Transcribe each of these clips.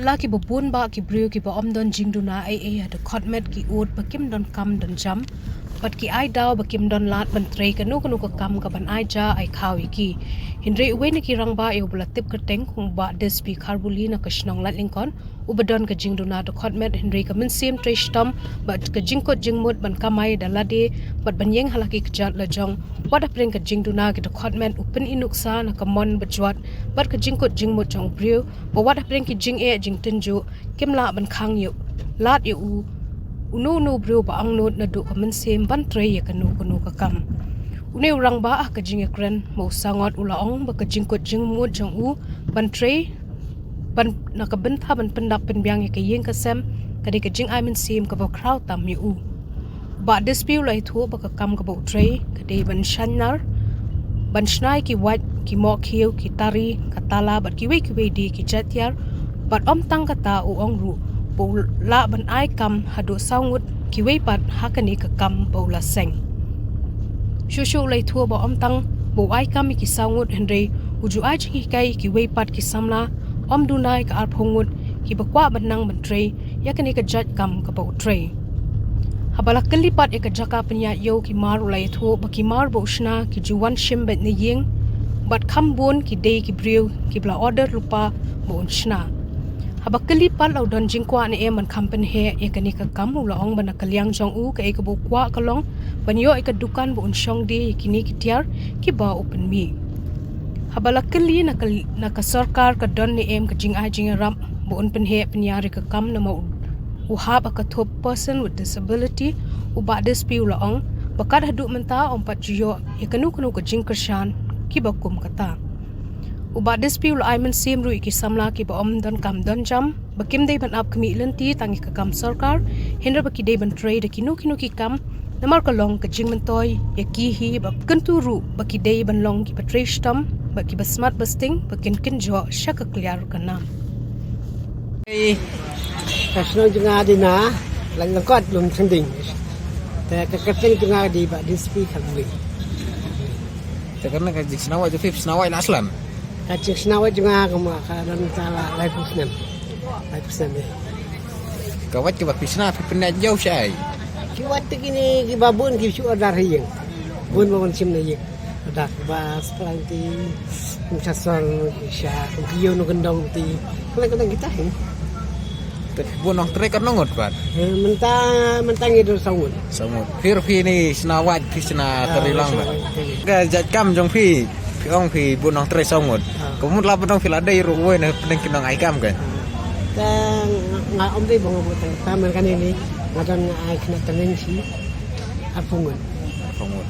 la ki bubun ba ki brio ki ba om don jing duna ai ada khotmet ki ut ba kim don kam don jam pat ki ai daw ba kim don lat ban trei kanu ka kam ka ban ai ja ai khawi ki hindre uwe ni ki rang ba e ubla tip ka teng khung ba des bi kharbuli na kashnong lat lingkon ubadon ka jing duna to khotmet hindre ka min sim tre stam ba ka jing ko jing mut ban kamai dalade bat ban yeng halaki ka jat la jong wada preng ka jing duna ki to khotmet upin inuksa na ka mon bajwat bat ka jing ko jing mut jong brio ba wada preng ki jing e jing tinju kimla ban khang yu lat yu unu brio ba ang not na do ka min sim ban tre ya kanu ka kam une urang ba ka jing ekren mo sangot ulaong ba ka jing ko jing mut jong u ban tre ban na ka ben tha ban pendak pen biang ka yeng ka sem ka de ka jing ai min sim ka ba kraw tam yu ba dispute lai thu ba ka kam ka bo tre ka de ban shanar ban shnai ki wat ki mo khiu ki tari ka tala bat ki we di ki chatyar bat om tang ka ta u ong ru bo la ban ai kam hadu saungut ki we pat hakani ka kam bo la seng shu lai thu ba om tang bo ai kam ki saungut henry uju ai chi kai ki we pat ki samla om dunai ka ar phongut ki ba kwa ban nang ban tre yakani ka jat kam ka bo tre habala kalipat eka jaka penya yo ki mar ulai thu ba ki mar bo shna ki juwan shim bet ne yeng bat khambon ki dei ki brew ki bla order lupa bo shna haba kalipat lo don jingkwa ne em man khampen he ekani ka kam ula ong ban kalyang jong u ka eka bo kwa kalong ban yo eka dukan bo shong di kini ki tiar ki ba open mi habala kali na ka sarkar ka don ne em ka jing a jing ram bo un pen he penya ka kam na mo uhab ka top person with disability uba dispute la ong bakat hadu menta om pat jiyo yakanu ka jing kershan ki bakum kata uba dispute la aiman sim ru ki samla ki ba om don kam don jam bakim dei ban ap kmi lenti tangi ka kam sarkar hinder baki dei ban trade kinu ki kam namar ka long ka jing mentoy yaki hi ba kentu ru baki dei ban long ki patre stam baki ba smart busting bakin jo shaka clear kana Kasno juga di na lang kot lum sending. Te kakaseng juga di ba dispi khabli. Te karena ka jik snawa je fif snawa aslan. Kacik snawa juga kama kadan sala life pusnem. Life pusnem. Kawat ke ba pisna fi penat jauh syai. Ki wat gini ki babun ki su adar hiyeng. Bun babun sim na yeng. Adar bas pelanti. Sasol sya kiyo no gendong ti. Kalau kita hin. Bunong tre kan nongot pat. Mentang itu sangut. Sangut. Fir fi ni snawat fi sna terilang. Ga jat kam jong fi ong fi bunong tre sangut. Kemudian la bunong fil ada ru we na peneng kinong ai kam kan. Kan nga om dei bang botang taman kan ini ngadon ai kena tenen si apungun. Sangut.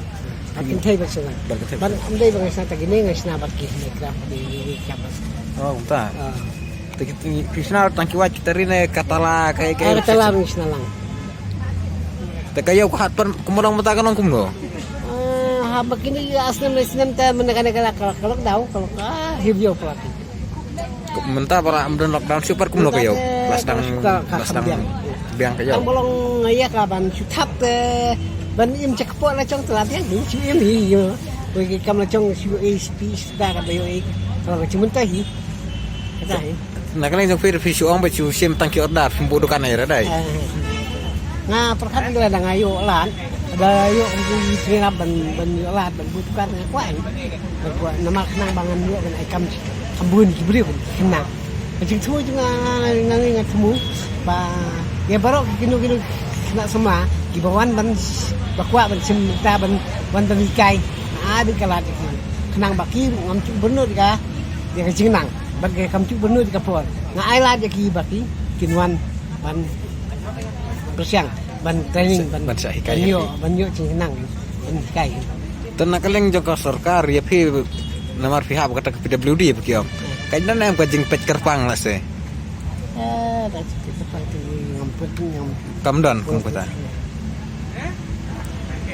Akin thai ba sala. Ban om dei bang sa tagine nga sna bat ki ni kra di kapas. Oh, ta. Krishna tangki wat kita rine katala kayak katala misna lang. Ta kayo ko hat pan kumurang mata kanong kumno. Ha bakini asnam lesnam ta menakana kalak daw kalak hibyo pelati. Menta para amdon lockdown super kumno kayo. Lastang biang kayo. Ang bolong ngaya ka ban sutap ban im cekpo la chong telat yang ni chu im hi yo. Bagi kam la chong chu HP sta ka bayo ek. Kalau cuma tahi. Kata hi. Nah kan yang fir fisu ong bacu sim tangki order pembudu kan air ada. Nah perkat itu ada ngayo lan, ada ayo di sini ban lan ban butukan kuat. Kuat nama kenang bangan dia dan ikam kambun kibri kenang. Macam tu juga ngangi ngatemu. Ba ya baru kinu nak semua kibawan ban bakwa ban sim ta ban tamikai. Ada kalat kenang baki ngamcu benar ka dia kecinang. Bagai kamcu benar di kapur. Nga ai la ki baki kinwan ban bersiang ban training ban yo cinang ban kai. Tanah kaleng joko sarkar ya fi namar pihak kata ke PWD ya begitu. Kailan na yung kajing pet kerpang lah se. Dah kita pakai ngampet ngam. Kamdan kum kata.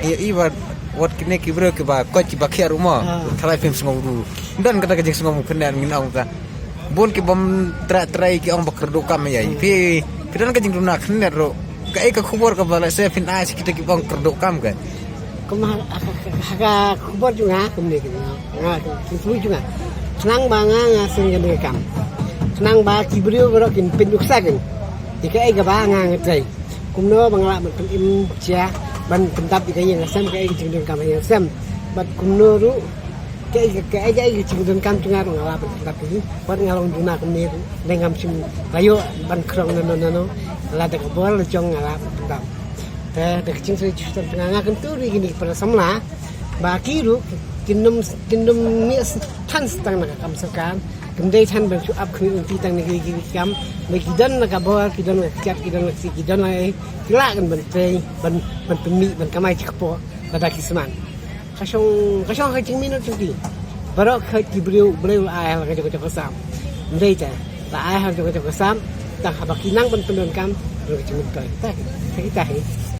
Iya iba wat kini kibro ke ba ko ki bakia rumah. Thalai film sengomu. Dan kata kajing sengomu kendan ngin au ta. Bun ki bom trai ki ong bakerdo kam ya. Fi kidan kajing runa kender ro. Kai ka khubor ka bala se fin as kita ki bong kerdo kam kan. Kumah aga khubor juga kumne ki. Nga tu juga. Senang banga ngasing gede kam. nang ba kibrio bro kin pin duk sakin ika ai gaba ngang ngai kum no bangla man pen im cia ban pentap ika yang sam ka ai jing kam yang sam bat kum no ru cái chừng đơn cam chung ngaro ngala ban tapi ban ngalong duna kum ni dengam sim kayo ban krong no la de ko bol chong ngala ban te de ching se chutan nganga kan tu ri gini para samla ba ki ru kinum mi than stang na kam sakan kum dei than ban chu up khni ti tang ni ki kam me ki dan na ka bol ki dan na chat ki dan na si ki dan ai ki la kan ban te ban pen mi ban kamai chi ko da ki sman kasong hai ching minut chung ti barok khai ki breu ai la ka jo sam dei ta la ai ha jo sam ta ha ba ki nang ban pen kam ro chi mun kai ta